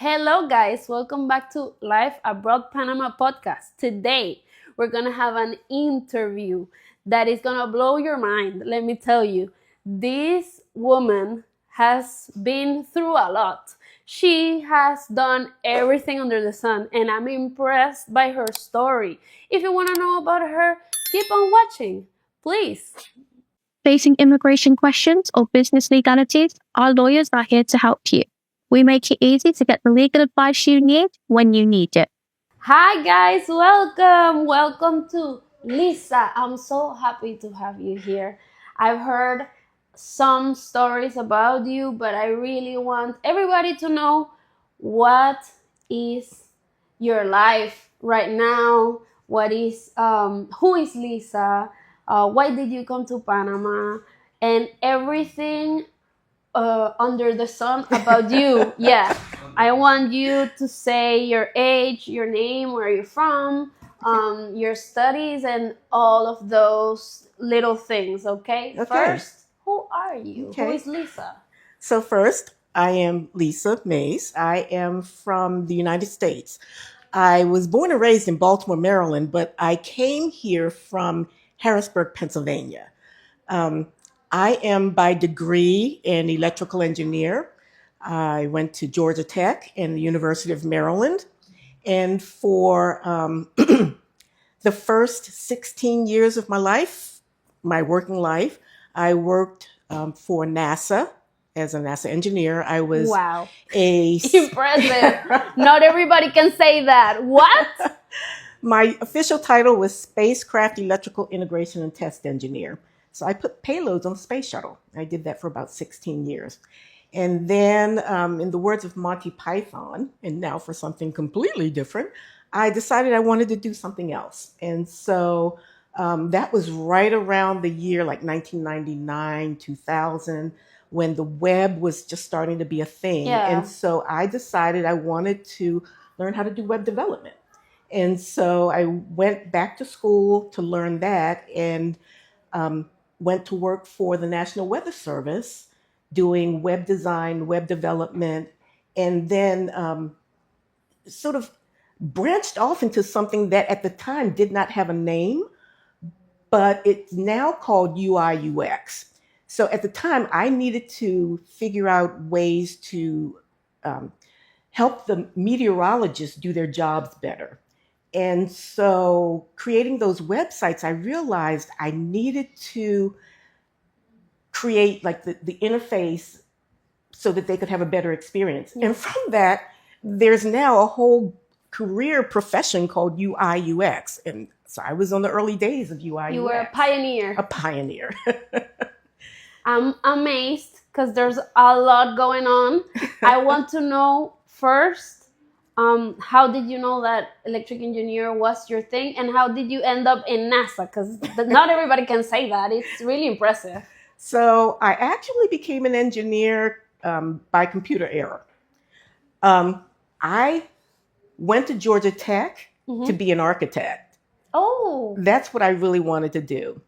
Hello, guys. Welcome back to Life Abroad Panama podcast. Today, we're going to have an interview that is going to blow your mind. Let me tell you, this woman has been through a lot. She has done everything under the sun, and I'm impressed by her story. If you want to know about her, keep on watching, please. Facing immigration questions or business legalities, our lawyers are here to help you. We make it easy to get the legal advice you need when you need it. Hi guys, welcome. Welcome to Lisa. I'm so happy to have you here. I've heard some stories about you, but I really want everybody to know what is your life right now. What is who is Lisa? Why did you come to Panama? And everything under the sun about you. Yeah, I want you to say your age, your name, where you're from, your studies, and all of those little things. Okay. First, who are you? Who is Lisa? So first, I am Lisa Mays. I am from the United States. I was born and raised in Baltimore, Maryland, but I came here from Harrisburg, Pennsylvania. I am by degree an electrical engineer. I went to Georgia Tech and the University of Maryland. And for the first 16 years of my life, my working life, I worked for NASA as a NASA engineer. I was Wow. Impressive. Not everybody can say that. What? My official title was spacecraft electrical integration and test engineer. So I put payloads on the space shuttle. I did that for about 16 years. And then, in the words of Monty Python, and now for something completely different, I decided I wanted to do something else. And so that was right around the year like 1999, 2000, when the web was just starting to be a thing. Yeah. And so I decided I wanted to learn how to do web development. And so I went back to school to learn that and went to work for the National Weather Service doing web design, web development, and then sort of branched off into something that at the time did not have a name, but it's now called UI UX. So at the time, I needed to figure out ways to help the meteorologists do their jobs better. And so creating those websites, I realized I needed to create like the interface so that they could have a better experience. And from that, there's now a whole career profession called UI UX. And so I was on the early days of UI UX. You were a pioneer. A pioneer. I'm amazed because there's a lot going on. I want to know first, how did you know that electric engineer was your thing, and how did you end up in NASA? Because not everybody can say that. It's really impressive. So I actually became an engineer by computer error. I went to Georgia Tech to be an architect. Oh. That's what I really wanted to do.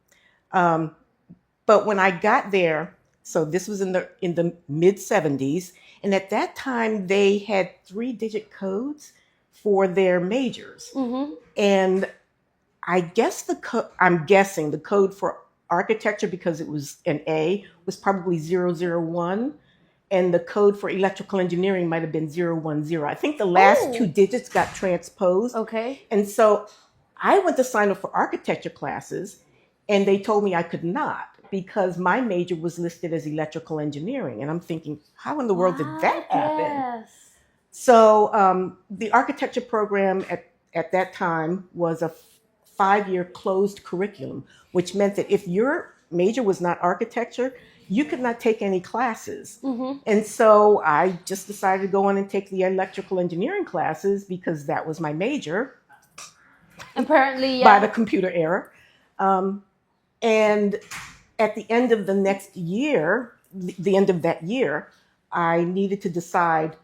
But when I got there, so this was in the mid 70s, and at that time they had 3-digit codes for their majors. And I guess I'm guessing the code for architecture, because it was an A, was probably 001. And the code for electrical engineering might have been 010. I think the last 2 digits got transposed. Okay. And so I went to sign up for architecture classes, and they told me I could not because my major was listed as electrical engineering. And I'm thinking, how in the world did that happen? Yes. So the architecture program at that time was a 5-year closed curriculum, which meant that if your major was not architecture, you could not take any classes. And so I just decided to go on and take the electrical engineering classes because that was my major. Apparently, yeah. By the computer error. And at the end of the next year, the end of that year, I needed to decide,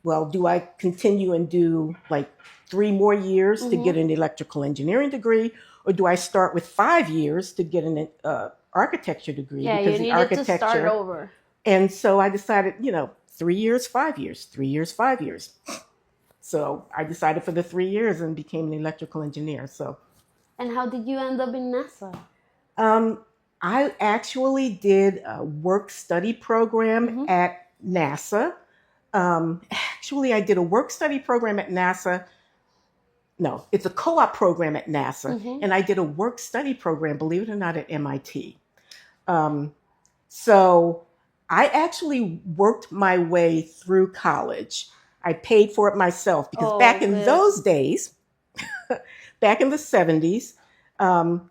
well, do I continue and do like 3 more years to get an electrical engineering degree, or do I start with 5 years to get an architecture degree? Yeah, because you needed to start over. And so I decided, 3 years, 5 years, 3 years, 5 years. So I decided for the 3 years and became an electrical engineer. So, And how did you end up in NASA? um, I actually did a work study program Mhm. at NASA. Actually, I did a work study program at NASA. No, it's a co-op program at NASA, Mhm. and I did a work study program, believe it or not, at MIT. Um, so I actually worked my way through college. I paid for it myself because Oh, back in good. those days, back in the 70s, um,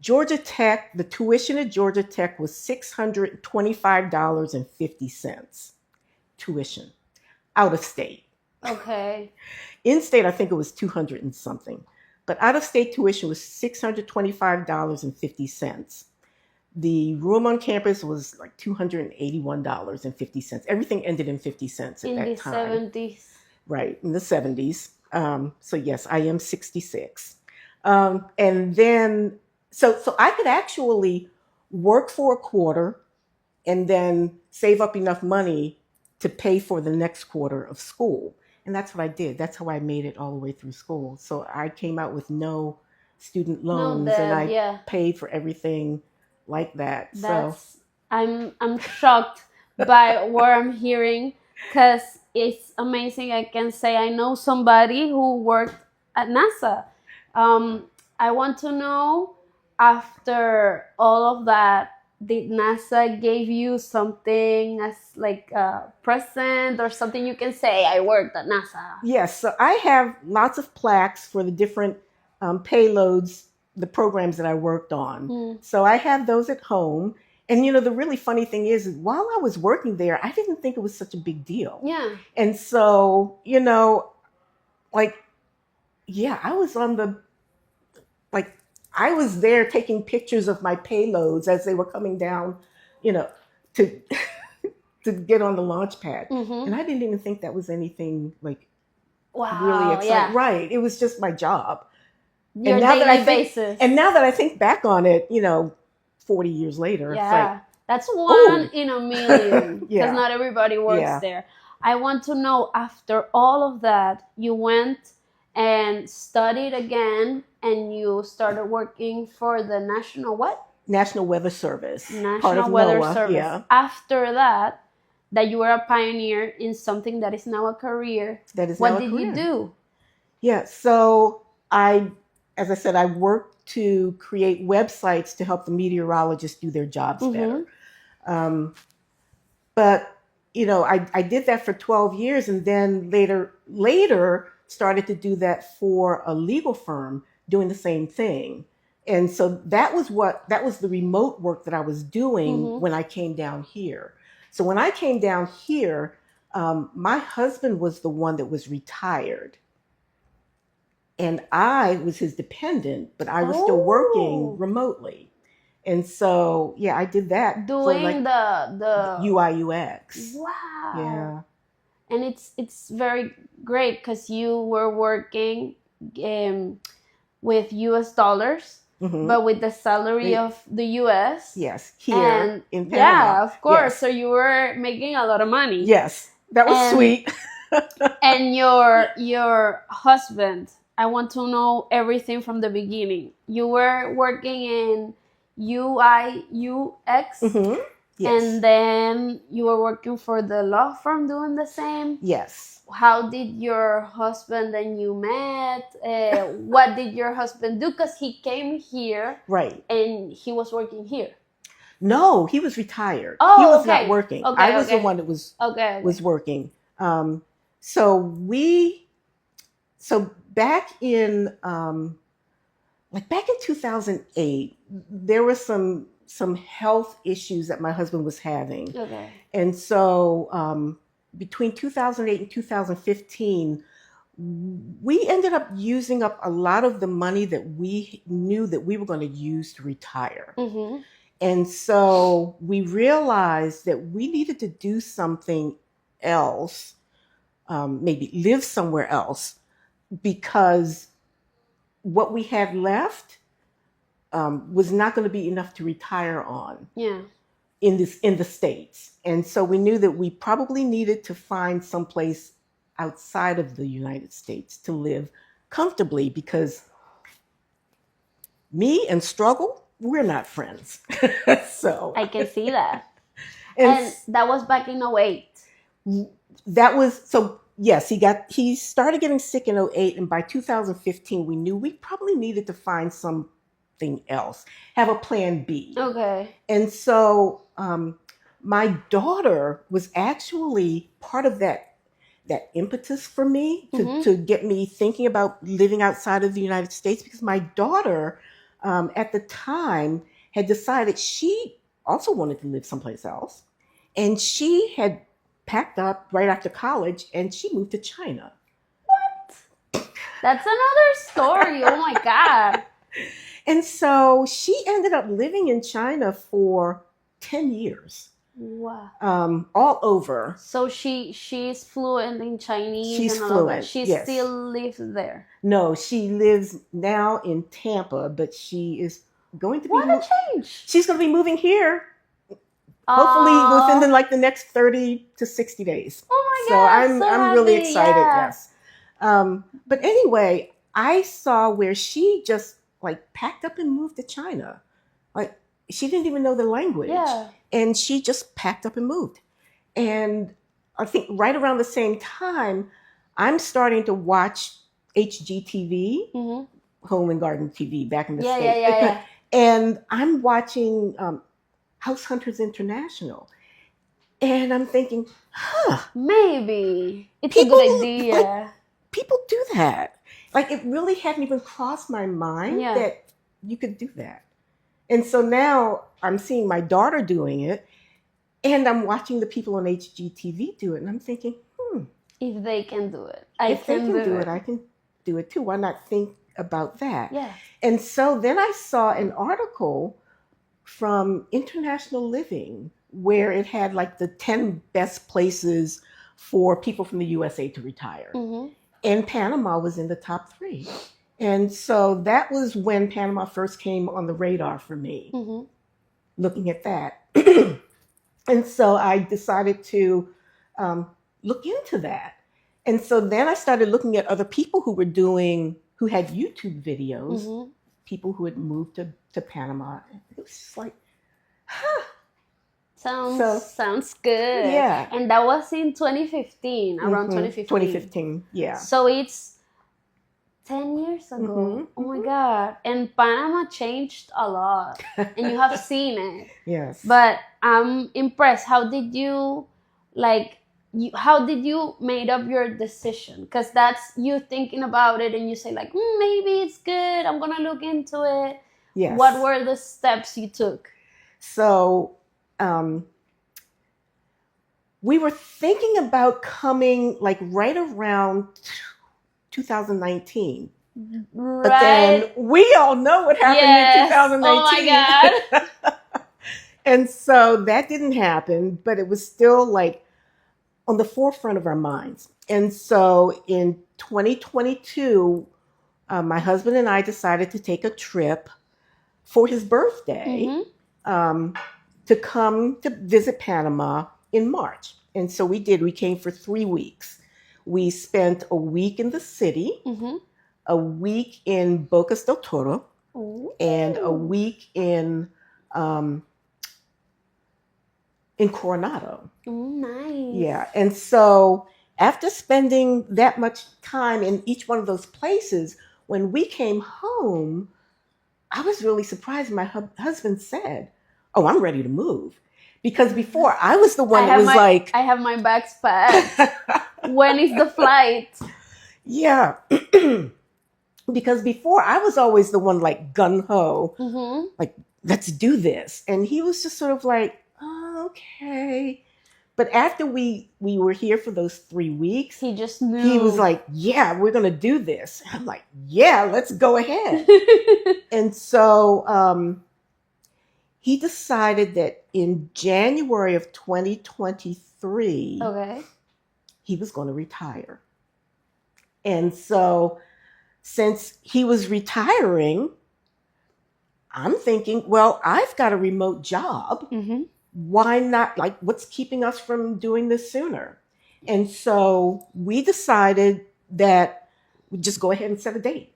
Georgia Tech, the tuition at Georgia Tech was $625.50 tuition out of state. Okay. In state, I think it was 200 and something, but out of state tuition was $625.50. The room on campus was like $281.50. Everything ended in 50 cents at In the that time. 70s. Right, in the 70s. So yes, I am 66. And then, so I could actually work for a quarter and then save up enough money to pay for the next quarter of school. And that's what I did. That's how I made it all the way through school. So I came out with no student No loans and debt, I yeah. paid for everything like that. So That's I'm shocked by what I'm hearing because it's amazing. I can say I know somebody who worked at NASA. I want to know, after all of that, did NASA give you something as like a present or something you can say, I worked at NASA? yes, so I have lots of plaques for the different payloads, the programs that I worked on. Mm. So I have those at home. And you know, the really funny thing is while I was working there, I didn't think it was such a big deal. Yeah. And so, you know, like, yeah, I was on the, like, I was there taking pictures of my payloads as they were coming down, you know, to to get on the launch pad. Mm-hmm. And I didn't even think that was anything like Wow. really exciting. Yeah. Right. It was just my job. Your And now daily that I think, basis. and now that I think back on it, you know, 40 years later, it's like, Yeah, that's one oh. in a million because Yeah. not everybody works Yeah. there. I want to know, after all of that, you went and studied again and you started working for the National what? National Weather Service. Part National of Weather NOAA. Service. Yeah. After that, that you were a pioneer in something that is now a career. That is What now a did career. you do? Yeah. So as I said, I worked to create websites to help the meteorologists do their jobs better. But you know, I did that for 12 years and then later started to do that for a legal firm doing the same thing. And so that was the remote work that I was doing when I came down here. So when I came down here, my husband was the one that was retired. And I was his dependent, but I was still working remotely. And so, yeah, I did that for Doing like the UI UX. Wow. Yeah. And it's very great because you were working with US dollars, but with the salary of the US. Yes, here and in Panama. Yeah, of course. Yes. So you were making a lot of money. Yes, that was sweet. And your husband, I want to know everything from the beginning. You were working in UI UX. Yes. And then you were working for the law firm doing the same? Yes. How did your husband and you met? What did your husband do? Because he came here. Right. And he was working here. No, he was retired. Oh, he was okay. not working. Okay, I was the one that was working. So back in back in 2008, there were some health issues that my husband was having. Okay. And so between 2008 and 2015, we ended up using up a lot of the money that we knew that we were going to use to retire. And so we realized that we needed to do something else, maybe live somewhere else, because what we had left was not going to be enough to retire on. Yeah. in the States. And so we knew that we probably needed to find someplace outside of the United States to live comfortably, because me and struggle, we're not friends. So I can see that. and And that was back in '08. that was so yes, he started getting sick in '08, and by 2015 we knew we probably needed to find something else, have a plan B. Okay. And so my daughter was actually part of that impetus for me to get me thinking about living outside of the United States, because my daughter at the time had decided she also wanted to live someplace else. And she had packed up right after college and she moved to China. That's another story. Oh my God. And so she ended up living in China for 10 years. Wow. All over. So she's fluent in Chinese. She's and all fluent, of that. She yes. still lives there. No, she lives now in Tampa, but she is going to be What a change. She's going to be moving here hopefully within the next 30 to 60 days. Oh my So God. I'm really happy, excited, yeah. yes. But anyway, I saw where she just like packed up and moved to China. Like she didn't even know the language. Yeah. And she just packed up and moved. And I think right around the same time, I'm starting to watch HGTV, Home and Garden TV back in the States. Yeah. And I'm watching House Hunters International. And I'm thinking, maybe it's a good idea. Like, people do that. Like it really hadn't even crossed my mind that you could do that. And so now I'm seeing my daughter doing it, and I'm watching the people on HGTV do it, and I'm thinking, if they can do it, if they can do it, I can do it too. Why not think about that? Yeah. And so then I saw an article from International Living where it had like the 10 best places for people from the USA to retire. And Panama was in the top 3. And so that was when Panama first came on the radar for me, looking at that. And so I decided to look into that. And so then I started looking at other people who had YouTube videos, people who had moved to Panama. It was just like, Sounds good. Yeah. And that was in 2015, around 2015. 2015, yeah. So it's 10 years ago. Oh my God. And Panama changed a lot. And you have seen it. Yes. But I'm impressed. How did you made up your decision? Because that's you thinking about it and you say like, maybe it's good. I'm going to look into it. Yes. What were the steps you took? So we were thinking about coming like right around 2019. Right. But then we all know what happened in 2019. Oh my God. And so that didn't happen, but it was still like on the forefront of our minds. And so in 2022, my husband and I decided to take a trip for his birthday to come to visit Panama in March. And so we did. We came for 3 weeks. We spent a week in the city, a week in Bocas del Toro, and a week in Coronado. Nice. Yeah. And so after spending that much time in each one of those places, when we came home, I was really surprised. My husband said, "Oh, I'm ready to move." Because before I was the one that was like, I have my bags packed. When is the flight? Yeah. Because before I was always the one like gung-ho, like, let's do this. And he was just sort of like, oh, okay. But after we were here for those 3 weeks, he just knew. He was like, yeah, we're going to do this. I'm like, yeah, let's go ahead. And so he decided that in January of 2023, he was going to retire. And so since he was retiring, I'm thinking, well, I've got a remote job why not? Like, what's keeping us from doing this sooner? And so we decided that we'd just go ahead and set a date.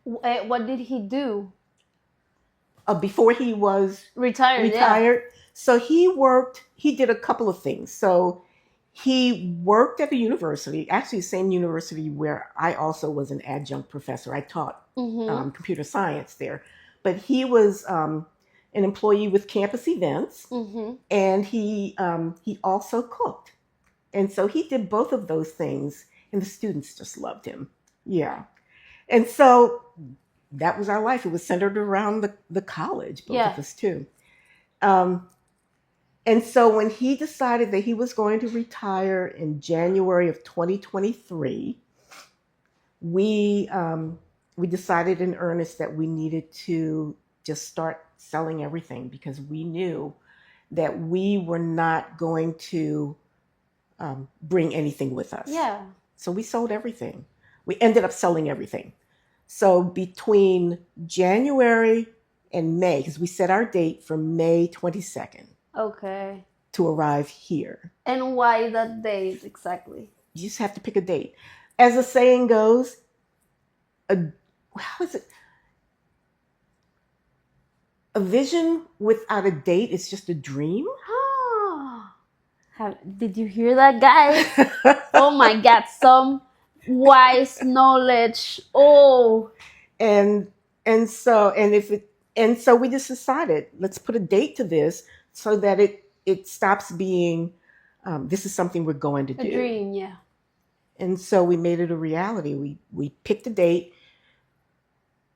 What did he do? Before he was Retired, yeah. retired, so he did a couple of things. So he worked at the university, actually the same university where I also was an adjunct professor. I taught Mm-hmm. computer science there. But he was an employee with campus events, Mm-hmm. and he also cooked. And so he did both of those things, and the students just loved him. Yeah. And so that was our life. It was centered around the college, both Yeah. of us too. Um, and so when he decided that he was going to retire in January of 2023, we decided in earnest that we needed to just start selling everything, because we knew that we were not going to bring anything with us. Yeah. So we sold everything. We ended up selling everything. So between January and May, because we set our date for May 22nd Okay. to arrive here. And why that date exactly? You just have to pick a date. As the saying goes, how is it? A vision without a date is just a dream. Did you hear that, guys? Oh my God, some wise knowledge. Oh, and and so and if it and so we just decided, let's put a date to this so that it stops being this is something we're going to a do. dream, yeah. And so we made it a reality. We picked a date,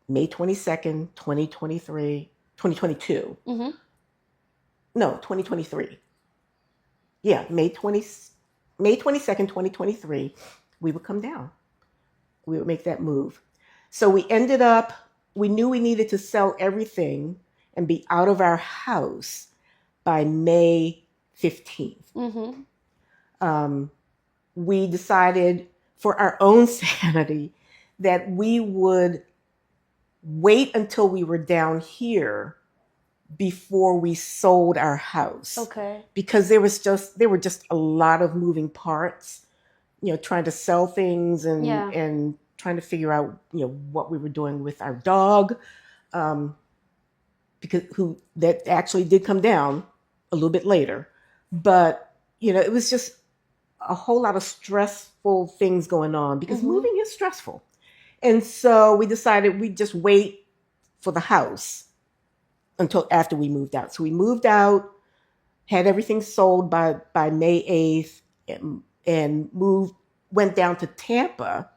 May 22nd, 2023, 2022. Mm-hmm. No, 2023. Yeah, May 22nd, 2023, we would come down. We would make that move. So we knew we needed to sell everything and be out of our house by May 15th. Mm-hmm. We decided, for our own sanity, that we would wait until we were down here before we sold our house. Okay. Because there were just a lot of moving parts, trying to sell things and trying to figure out, what we were doing with our dog, because that actually did come down a little bit later. But, it was just a whole lot of stressful things going on, because Mm-hmm. moving is stressful. And so we decided we'd just wait for the house until after we moved out. So we moved out, had everything sold by May 8th, and went down to Tampa,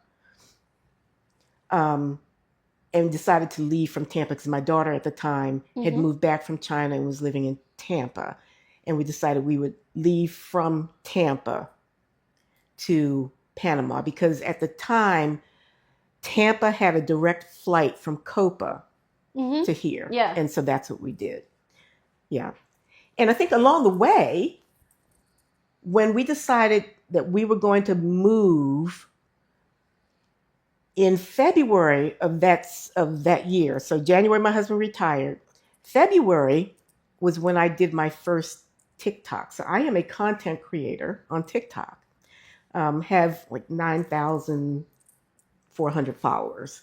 and decided to leave from Tampa because my daughter at the time had Mm-hmm. moved back from China and was living in Tampa. And we decided we would leave from Tampa to Panama, because at the time, Tampa had a direct flight from Copa Mm-hmm. to here. Yeah. And so that's what we did. Yeah. And I think along the way, when we decided that we were going to move in February of that year, so January my husband retired, February was when I did my first TikTok. So I am a content creator on TikTok. Have like 9,400 followers.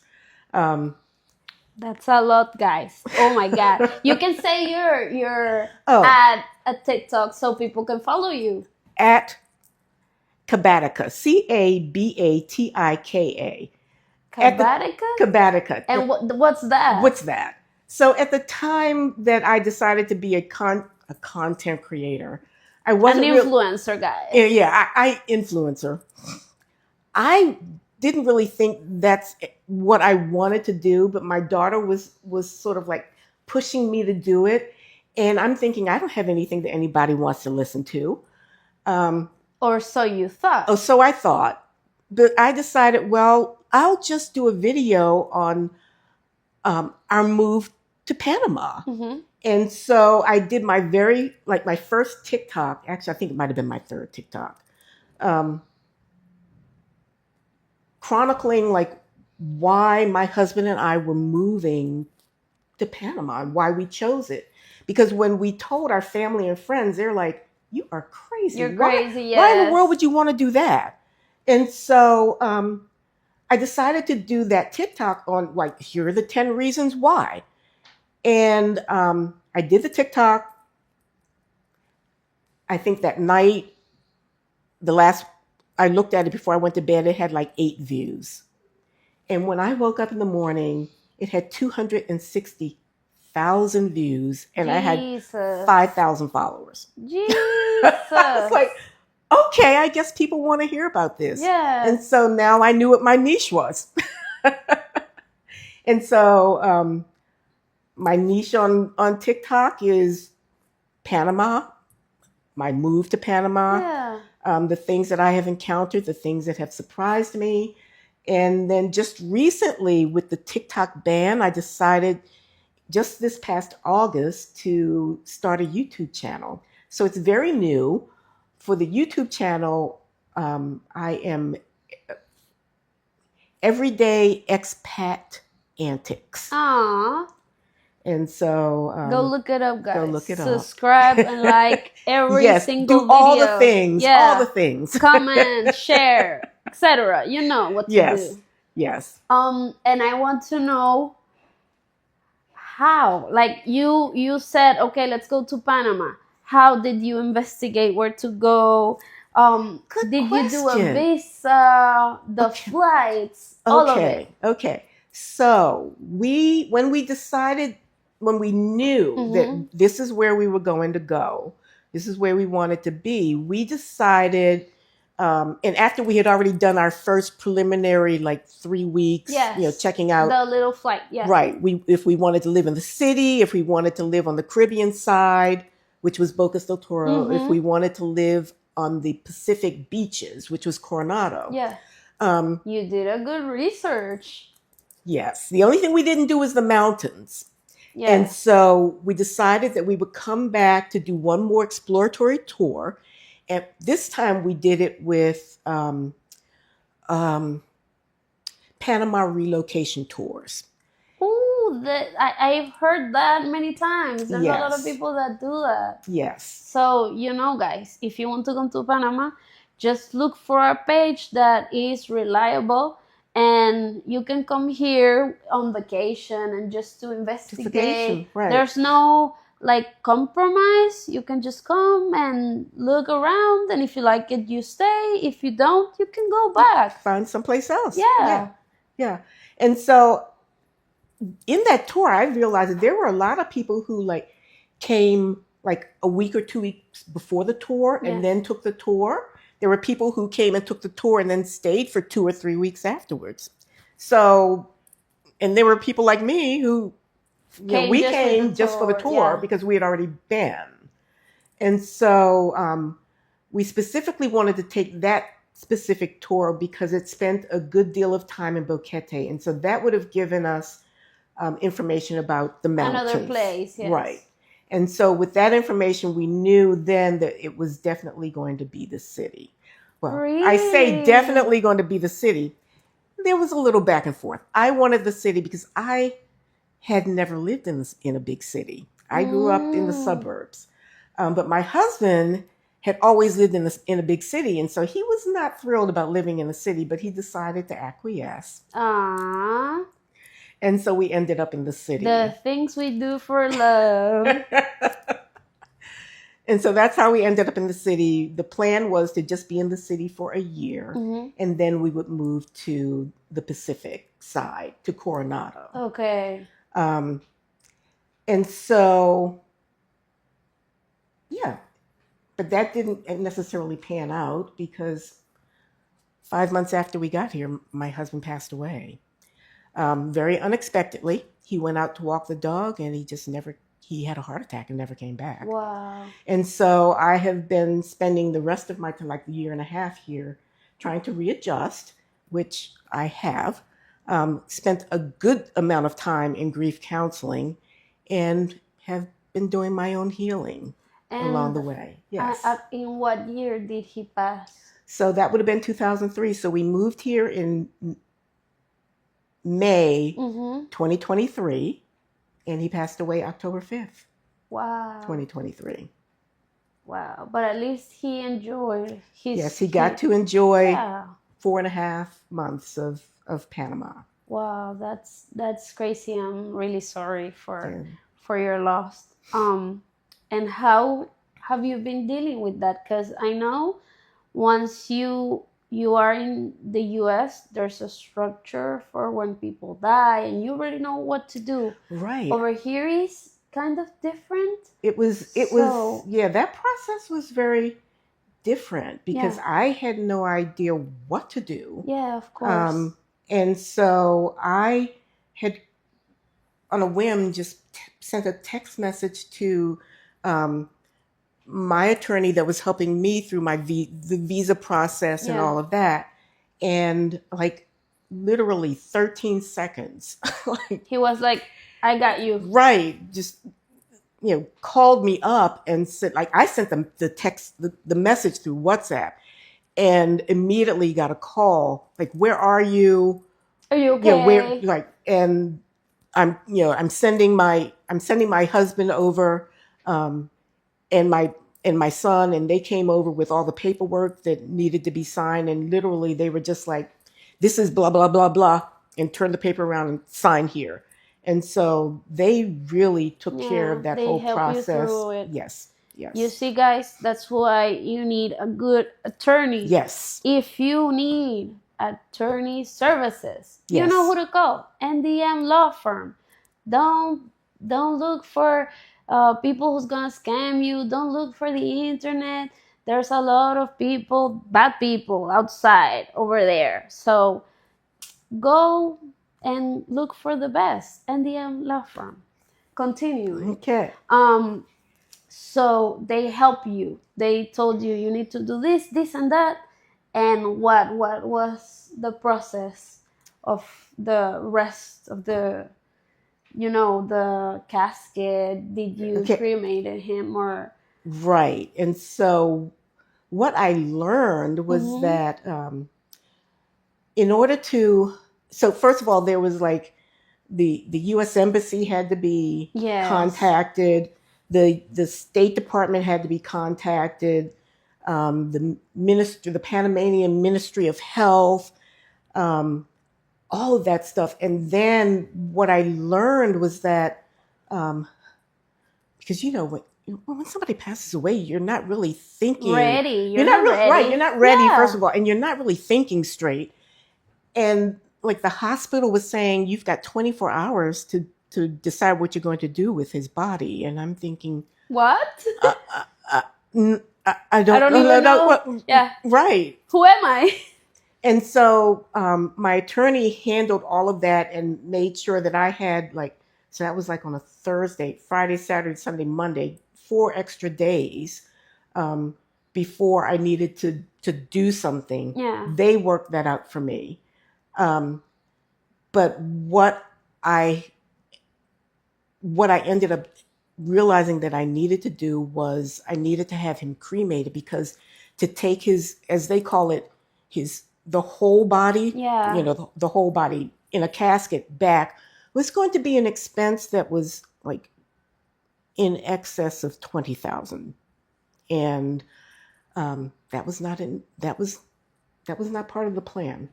That's a lot, guys. Oh my God. You can say your Oh. ad at TikTok so people can follow you. At Cabatica, Cabatika. Cabatica? Cabatica. And what's that? What's that? So at the time that I decided to be a content creator, I An wasn't influencer, guys. I influencer. I didn't really think that's what I wanted to do, but my daughter was sort of like pushing me to do it, and I'm thinking, I don't have anything that anybody wants to listen to. Or so you thought. So I thought, but I decided, well, I'll just do a video on our move to Panama. Mm-hmm. And so I did my first TikTok. Actually, I think it might have been my third TikTok, chronicling like why my husband and I were moving to Panama and why we chose it. because when we told our family and friends, they're like, "You are crazy. You're crazy, Why in the world yes. would you want to do that?" And so I decided to do that TikTok on like, here are the 10 reasons why. And I did the TikTok. I think that night, the last I looked at it before I went to bed, it had like 8 views. And when I woke up in the morning, it had 260,000 views, and I had Jesus. 5,000 followers. Jesus. I was like, okay, I guess people want to hear about this. Yes. And so now I knew what my niche was. And so my niche on TikTok is Panama, my move to Panama, Yeah. the things that I have encountered, the things that have surprised me. And then just recently with the TikTok ban, I decided just this past August to start a YouTube channel. So it's very new. For the YouTube channel, I am Everyday Expat Antics. Aww. And so Go look it up, guys. go look it up. Subscribe and like every yes, single do video. all the things. Yeah. All the things. Comment, share, etc. You know what to Yes. do. Yes. And I want to know how. Like you said, okay, let's go to Panama. How did you investigate where to go? Good did you do a question. visa, the Okay. flights, all of it? Okay. So when we knew that this is where we were going to go, this is where we wanted to be, we decided, and after we had already done our first preliminary, like 3 weeks, Yes. checking out The little flight, yeah. Right. If we wanted to live in the city, if we wanted to live on the Caribbean side, which was Bocas del Toro, if we wanted to live on the Pacific beaches, which was Coronado. Yeah. You did a good research. Yes. The only thing we didn't do was the mountains. Yes. And so we decided that we would come back to do one more exploratory tour. And this time we did it with Panama relocation tours. Ooh, I've heard that many times. There's a lot of Yes. people that do that. Yes. So, guys, if you want to come to Panama, just look for a page that is reliable, and you can come here on vacation and just to investigate. Right. There's no compromise. You can just come and look around, and if you like it, you stay. If you don't, you can go back. Find someplace else. Yeah. Yeah. And so in that tour, I realized that there were a lot of people who came like a week or 2 weeks before the tour and then took the tour. There were people who came and took the tour and then stayed for 2 or 3 weeks afterwards. So, and there were people like me who, we came just for the tour because we had already been. And so we specifically wanted to take that specific tour because it spent a good deal of time in Boquete. And so that would have given us information about the mountains. Another place, yes. Right. And so with that information, we knew then that it was definitely going to be the city. Well, Really? I say definitely going to be the city. There was a little back and forth. I wanted the city because I had never lived in a big city. I grew up in the suburbs. But my husband had always lived in a big city. And so he was not thrilled about living in the city, but he decided to acquiesce. Aww. And so we ended up in the city. The things we do for love. And so that's how we ended up in the city. The plan was to just be in the city for a year, and then we would move to the Pacific side, to Coronado. Okay. And so, yeah. But that didn't necessarily pan out because 5 months after we got here, my husband passed away. Very unexpectedly. He went out to walk the dog and he had a heart attack and never came back. Wow. And so I have been spending the rest of my time, like the year and a half here, trying to readjust, which I have. Spent a good amount of time in grief counseling and have been doing my own healing along the way. Yes. In what year did he pass? So that would have been 2003. So we moved here in May 2023, and he passed away October 5th. Wow. 2023. Wow. But at least he enjoyed his. Yes, he got to enjoy Yeah. 4.5 months of Panama. Wow, that's crazy. I'm really sorry Yeah. for your loss. And how have you been dealing with that? Because I know once you are in the US, there's a structure for when people die, and you already know what to do. Right. Over here is kind of different. It was So yeah, that process was very different because yeah, I had no idea what to do. yeah, of course. And so I had, on a whim, just sent a text message to my attorney that was helping me through the visa process and Yeah. all of that. And like literally 13 seconds, like, He was like, I got you. right, just, called me up and said, like, I sent them the text, the message through WhatsApp, and immediately got a call, like, where are you? Are you Yeah, where, okay? like, and I'm sending my husband over, and my son, and they came over with all the paperwork that needed to be signed, and literally they were just like, this is blah blah blah blah, and turn the paper around and sign here. And so they really took care Yeah, of that they whole help you process. through it. Yes, You yes, see, guys, that's why you need a good attorney. yes, If you need attorney services, you yes. know who to call. NDM Law Firm. Don't look for people who's gonna scam you. Don't look for the internet. There's a lot of people, bad people outside over there. So go and look for the best. NDM Law Firm. Continuing. Okay. So they help you. They told you you need to do this, this, and that. And what was the process of the rest of the the casket? Did you Okay. cremated him or? Right. And so what I learned was that in order to, so first of all, there was like the U.S. Embassy had to be contacted, the State Department had to be contacted, the Panamanian Ministry of Health, all of that stuff. And then what I learned was that, because when somebody passes away, you're not really thinking Ready. You're not really ready. right. You're not ready, Yeah. first of all, and you're not really thinking straight. And like the hospital was saying, you've got 24 hours to decide what you're going to do with his body. And I'm thinking, What? I don't even know. Yeah. Right. Who am I? And so my attorney handled all of that and made sure that I had so that was like on a Thursday, Friday, Saturday, Sunday, Monday, 4 extra days before I needed to do something. Yeah. They worked that out for me. But what I ended up realizing that I needed to do was I needed to have him cremated, because to take his, as they call it, the whole body, the whole body in a casket back, was going to be an expense that was like in excess of $20,000, and that was not part of the plan.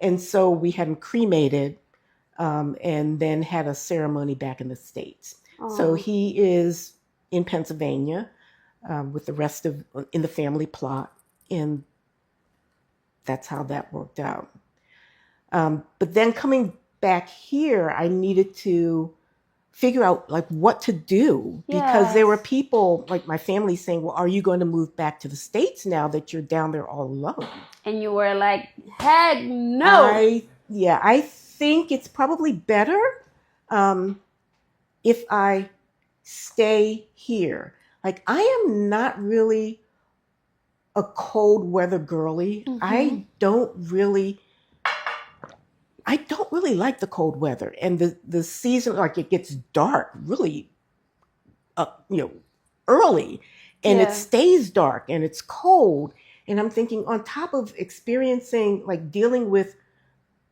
And so we had him cremated, and then had a ceremony back in the States. So he is in Pennsylvania with the rest in the family plot, and that's how that worked out. But then coming back here, I needed to figure out like what to do, because there were people like my family saying, well, are you going to move back to the States now that you're down there all alone? And you were like, heck no. I think it's probably better if I stay here. Like, I am not really a cold weather girly. I don't really like the cold weather, and the season, like, it gets dark really early, and it stays dark and it's cold. And I'm thinking, on top of experiencing, like, dealing with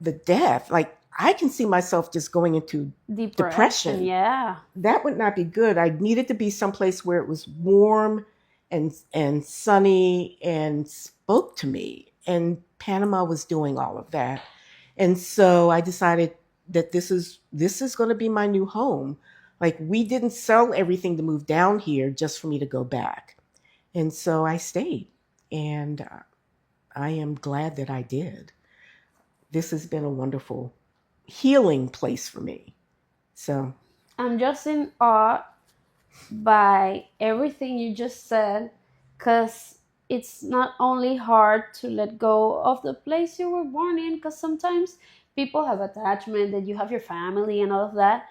the death, like, I can see myself just going into depression. Yeah. That would not be good. I needed to be someplace where it was warm and sunny and spoke to me. And Panama was doing all of that. And so I decided that this is going to be my new home. Like, we didn't sell everything to move down here just for me to go back. And so I stayed. And I am glad that I did. This has been a wonderful healing place for me. So I'm just in awe by everything you just said, because it's not only hard to let go of the place you were born in, because sometimes people have attachment that you have your family and all of that,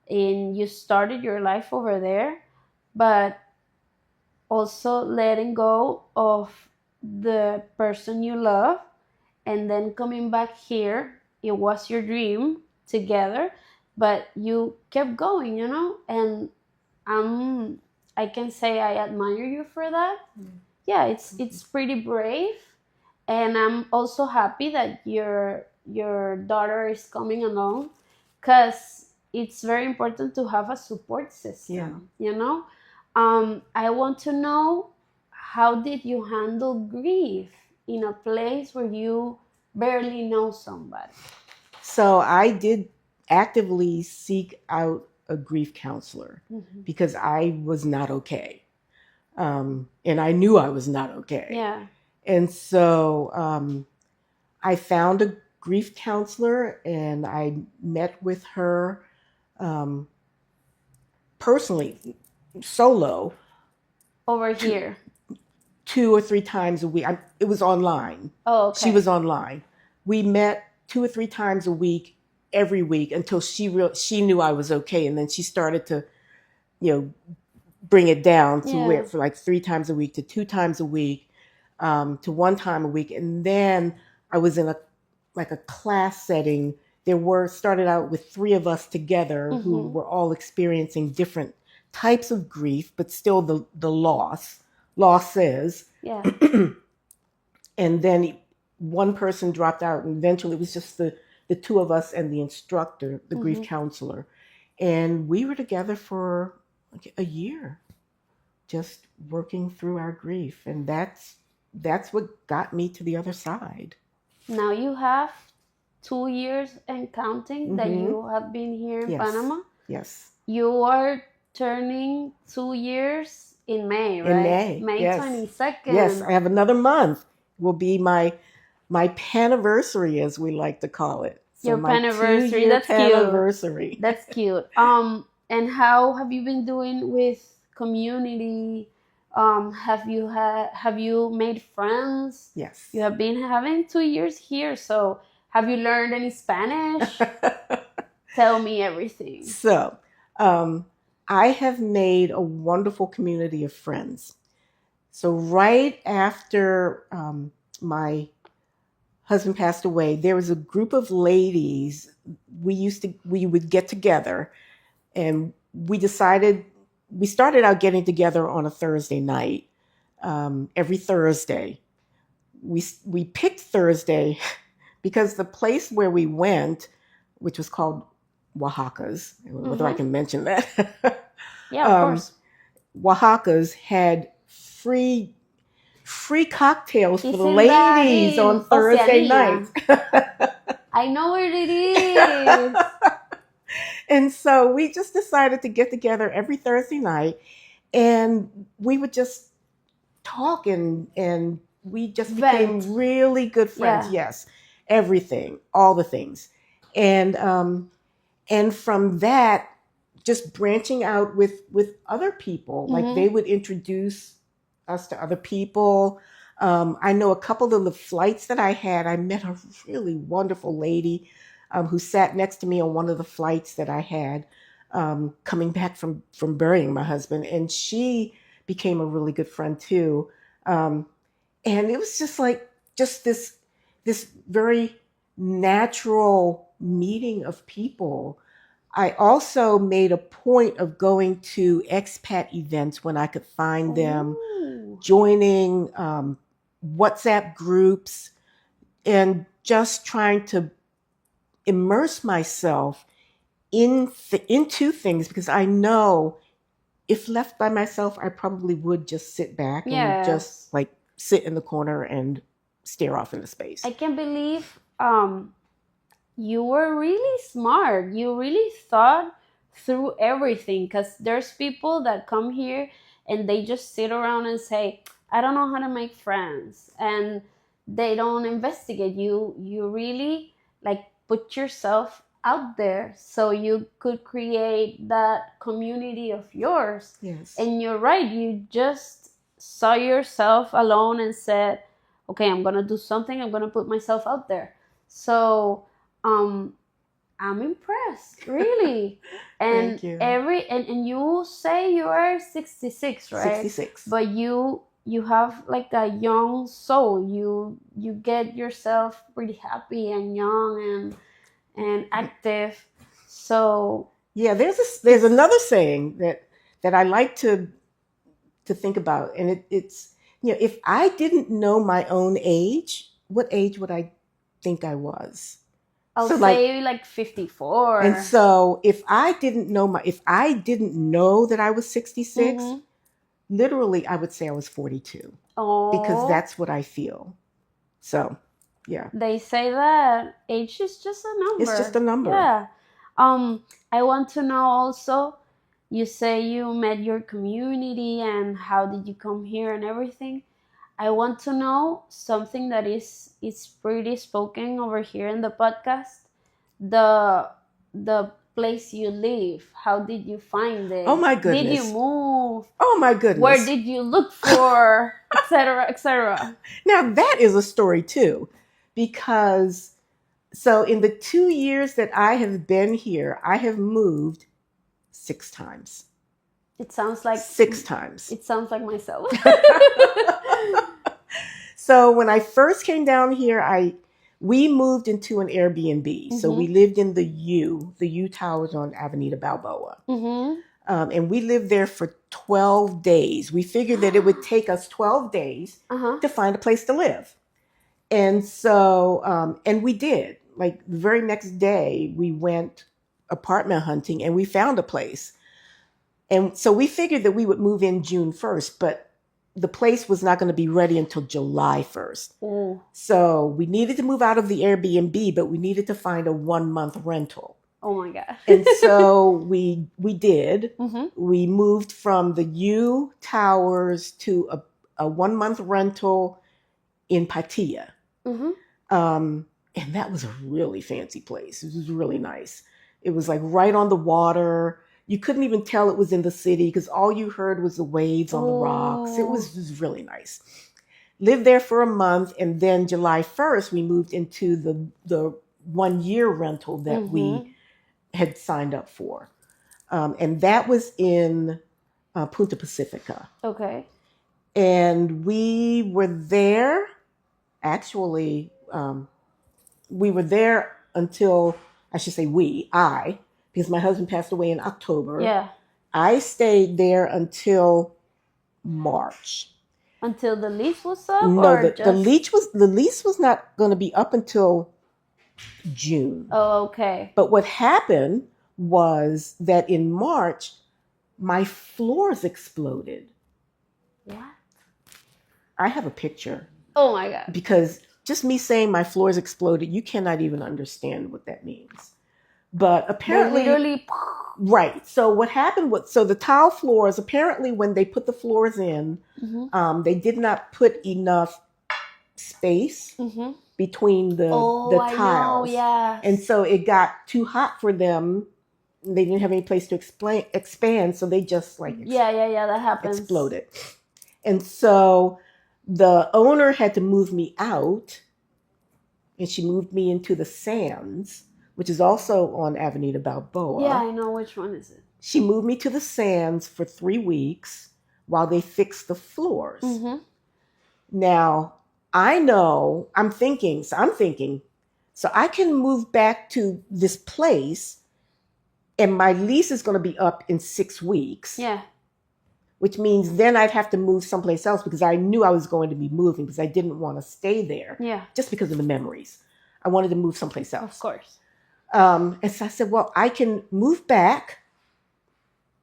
and you started your life over there, but also letting go of the person you love and then coming back here. It was your dream together, but you kept going, and um I can say I admire you for that. Yeah, it's pretty brave, and I'm also happy that your daughter is coming along, because it's very important to have a support system. I want to know, how did you handle grief in a place where you barely know somebody? So I did actively seek out a grief counselor because I was not okay. And I knew I was not okay. Yeah. And so I found a grief counselor and I met with her personally, solo, Over here. 2 or 3 times a week. It was online. Oh, okay. She was online. We met 2 or 3 times a week, every week, until she knew I was okay, and then she started to, bring it down to where, for like 3 times a week to 2 times a week, to 1 time a week, and then I was in a class setting. Started out with 3 of us together who were all experiencing different types of grief, but still the losses. Yeah. And then 1 person dropped out, and eventually it was just the 2 of us and the instructor, the grief counselor. And we were together for like a year, just working through our grief. And that's what got me to the other side. Now you have 2 years and counting that you have been here in Panama. Yes. You are turning 2 years in May, right? In May. May Yes. 22nd. Yes, I have another month. Will be my paniversary, as we like to call it. So your paniversary. That's paniversary. Cute. That's cute. And how have you been doing with community? Have you made friends? Yes. You have been having 2 years here, so have you learned any Spanish? Tell me everything. So, I have made a wonderful community of friends. So right after my husband passed away, there was a group of ladies. We would get together, and we started out getting together on a Thursday night, every Thursday. We picked Thursday because the place where we went, which was called Oaxaca's, whether I can mention that. Yeah, of course. Oaxaca's had free cocktails for the ladies on Thursday nights. I know where it is. And so we just decided to get together every Thursday night, and we would just talk, and we just became really good friends. Yeah. Yes, everything, all the things, and from that, just branching out with other people. Like, they would introduce us to other people. I know a couple of the flights that I had, I met a really wonderful lady who sat next to me on one of the flights that I had, coming back from burying my husband. And she became a really good friend too. And it was just this very natural meeting of people. I also made a point of going to expat events when I could find them, joining WhatsApp groups, and just trying to immerse myself into things, because I know if left by myself, I probably would just sit back and just Yes. like sit in the corner and stare off into space. I can't believe you were really smart. You really thought through everything, because there's people that come here and they just sit around and say, I don't know how to make friends, and they don't investigate. You really like put yourself out there so you could create that community of yours. Yes. And you're right, you just saw yourself alone and said, okay, I'm gonna do something, I'm gonna put myself out there. So I'm impressed, really. And Thank you. and you say you are 66, right? 66. But you have like a young soul. You get yourself pretty happy and young and active. So yeah, there's another saying that I like to think about, and it's, if I didn't know my own age, what age would I think I was? I'll So, say like 54. And so if I didn't know that I was 66, Mhm. literally I would say I was 42, Oh, because that's what I feel. So, yeah. they say that age is just a number. It's just a number. Yeah. I want to know also, you say you met your community and how did you come here and everything. I want to know something that is pretty spoken over here in the podcast. The place you live. How did you find it? Oh my Did you goodness. move? Oh my goodness. Where did you look for? Etc. Etc. Now that is a story too, because so in the 2 years that I have been here, I have moved 6 times. It sounds like 6 times. It sounds like myself. So when I first came down here, we moved into an Airbnb. So we lived in the U Towers on Avenida Balboa. Mm-hmm. And we lived there for 12 days. We figured that it would take us 12 days to find a place to live. And so, and we did. Like the very next day, we went apartment hunting and we found a place. And so we figured that we would move in June 1st, but the place was not going to be ready until July 1st. Ooh. So we needed to move out of the Airbnb, but we needed to find a 1-month rental. Oh my God. And so we did. Mm-hmm. We moved from the U Towers to a 1-month rental in Pattaya. Mm-hmm. And that was a really fancy place. It was really nice. It was like right on the water. You couldn't even tell it was in the city because all you heard was the waves on the rocks. It was really nice. Lived there for a month, and then July 1st, we moved into the 1-year rental that we had signed up for. And that was in Punta Pacifica. Okay. And we were there, actually, we were there until, because my husband passed away in October. Yeah. I stayed there until March. Until the lease was up? No, or the lease was not going to be up until June. Oh, okay. But what happened was that in March, my floors exploded. What? I have a picture. Oh my God. Because just me saying my floors exploded, you cannot even understand what that means. But apparently, literally, right. So what happened was, so the tile floors, apparently when they put the floors in, they did not put enough space between the tiles. I know, yeah. And so it got too hot for them. They didn't have any place to expand, so they just that happens. Exploded. And so the owner had to move me out, and she moved me into the Sands, which is also on Avenida Balboa. Yeah, I know. Which one is it? She moved me to the Sands for 3 weeks while they fixed the floors. Now, I'm thinking, so I can move back to this place and my lease is going to be up in 6 weeks. Yeah. Which means then I'd have to move someplace else because I knew I was going to be moving because I didn't want to stay there. Yeah. Just because of the memories. I wanted to move someplace else. Of course. And so I said, well, I can move back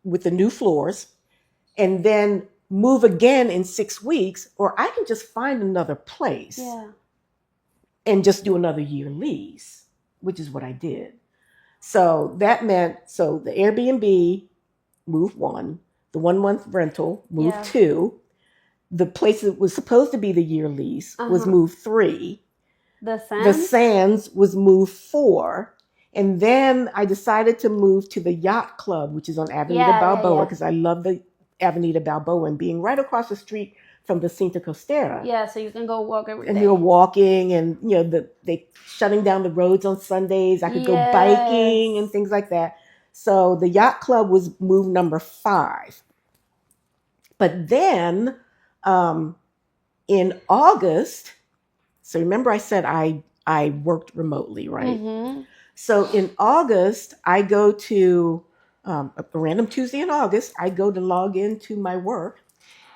with the new floors and then move again in 6 weeks, or I can just find another place Yeah. and just do another year lease, which is what I did. So that meant, so the Airbnb, move one, the 1 month rental, move Yeah. two, the place that was supposed to be the year lease was move three, The the Sands? Sands was move four, and then I decided to move to the Yacht Club, which is on Avenida Yeah, yeah, Balboa, yeah. because I love the Avenida Balboa and being right across the street from the Cinta Costera. Yeah, so you can go walk every And day. you were walking, and they shutting down the roads on Sundays. I could go biking and things like that. So the Yacht Club was move number 5. But then in August, so remember I said I worked remotely, right? Mm-hmm. So in August, I go to a random Tuesday in August, I go to log into my work,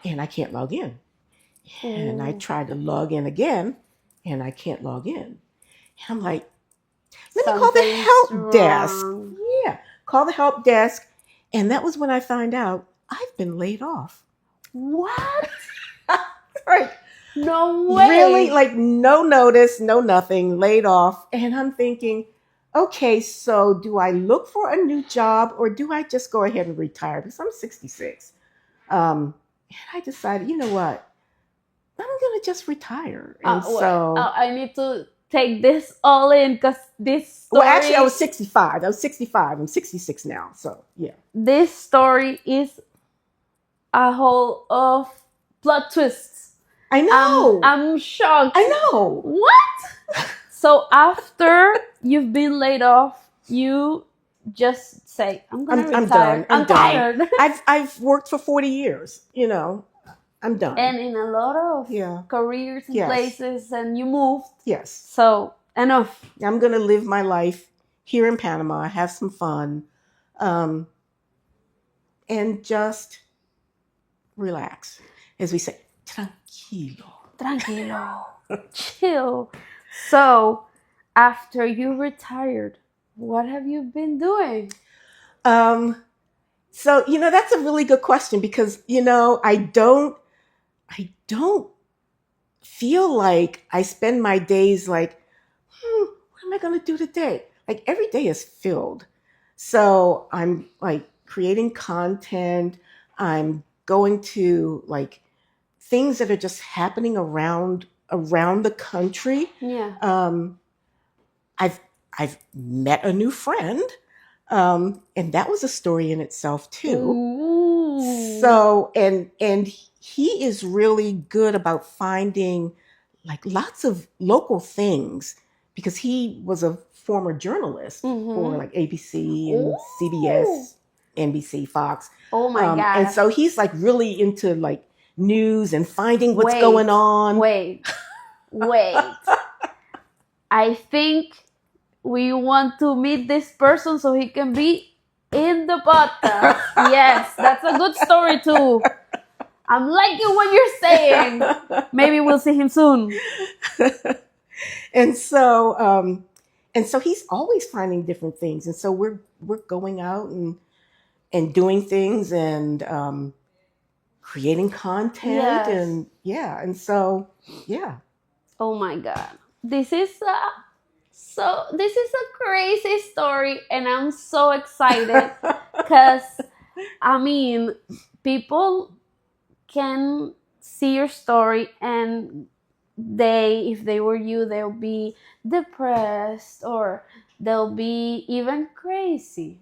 and I can't log in. And I Ooh. try to log in again, and I can't log in. And I'm like, let me call the Something's help desk. wrong. Yeah, call the help desk. And that was when I find out I've been laid off. What? Right. No way. Really, like no notice, no nothing, laid off. And I'm thinking, okay, so do I look for a new job or do I just go ahead and retire? Because I'm 66. And I decided, you know what? I'm going to just retire. And so. I need to take this all in because this story. Well, actually, I was 65. I was 65. I'm 66 now. So, yeah. This story is a whole of plot twists. I know. I'm shocked. I know. What? So after you've been laid off, you just say, "I'm gonna retire. done. I'm done. tired." I've worked for 40 years. I'm done. And in a lot of careers and places, and you moved. Yes. So enough. I'm gonna live my life here in Panama, have some fun, and just relax, as we say, tranquilo. Tranquilo. Chill. So, after you retired, what have you been doing? So that's a really good question because I don't feel like I spend my days like, what am I going to do today? Like every day is filled. So I'm like creating content. I'm going to like things that are just happening around the country. Yeah. I've met a new friend, and that was a story in itself too. Ooh. So and he is really good about finding like lots of local things because he was a former journalist for like ABC and CBS, NBC, Fox. Oh my God. And so he's like really into like news and finding what's going on. Wait. I think we want to meet this person so he can be in the podcast. Yes, that's a good story too. I'm liking what you're saying. Maybe we'll see him soon. And so he's always finding different things. And so we're going out and doing things and creating content and so. Oh my God. This is a crazy story and I'm so excited because people can see your story and if they were you, they'll be depressed or they'll be even crazy.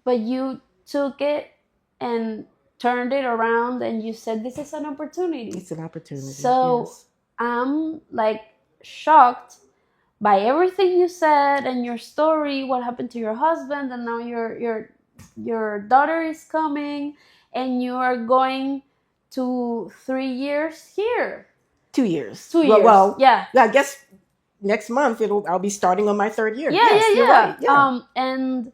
But you took it and turned it around and you said this is an opportunity. It's an opportunity. So yes. I'm like shocked by everything you said and your story, what happened to your husband, and now your daughter is coming and you are going to 3 years here. 2 years. 2 years. Well, yeah. I guess next month I'll be starting on my 3rd year. Yeah, yes, you're right. Yeah. And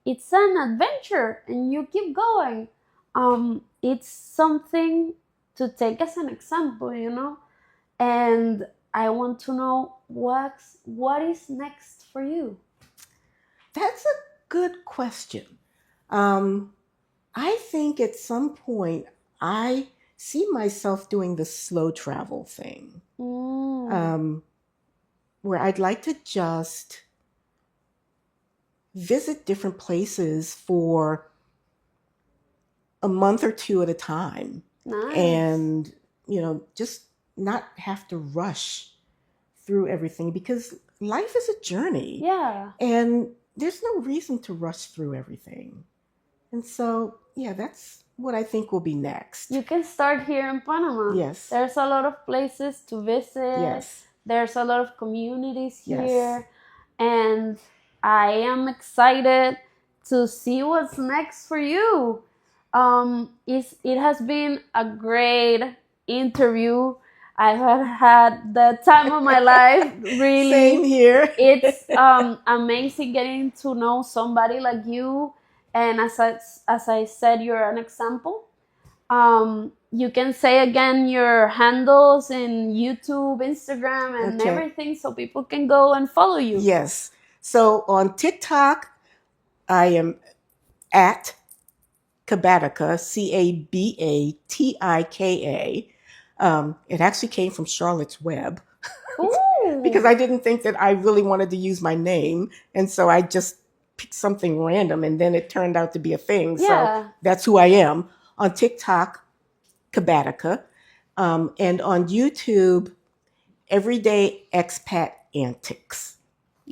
it's an adventure and you keep going. It's something to take as an example, and I want to know what is next for you. That's a good question. I think at some point I see myself doing the slow travel thing, where I'd like to just visit different places for a month or two at a time. Nice. And, just not have to rush through everything, because life is a journey. Yeah. And there's no reason to rush through everything. And so, yeah, that's what I think will be next. You can start here in Panama. Yes. There's a lot of places to visit. Yes. There's a lot of communities Yes. here. And I am excited to see what's next for you. It has been a great interview. I've had the time of my life, really. Same here. It's amazing getting to know somebody like you. And as I said, you're an example. You can say again your handles in YouTube, Instagram, and everything, so people can go and follow you. Yes. So on TikTok, I am at Cabatica, Cabatika. It actually came from Charlotte's Web. Because I didn't think that I really wanted to use my name. And so I just picked something random, and then it turned out to be a thing. Yeah. So that's who I am. On TikTok, Cabatica. And on YouTube, Everyday Expat Antics.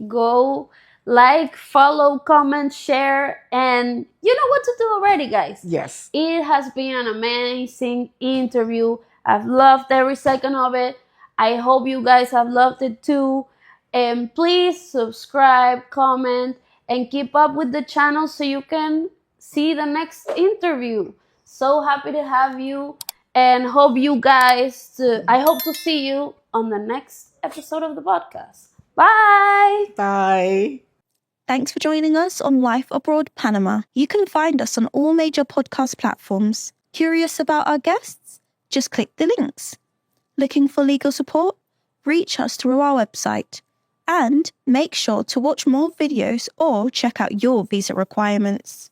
Go like, follow, comment, share, and you know what to do already, guys. Yes. It has been an amazing interview. I've loved every second of it. I hope you guys have loved it too. And please subscribe, comment, and keep up with the channel so you can see the next interview. So happy to have you, and hope you guys I hope to see you on the next episode of the podcast. Bye. Bye. Thanks for joining us on Life Abroad Panama. You can find us on all major podcast platforms. Curious about our guests? Just click the links. Looking for legal support? Reach us through our website. And make sure to watch more videos or check out your visa requirements.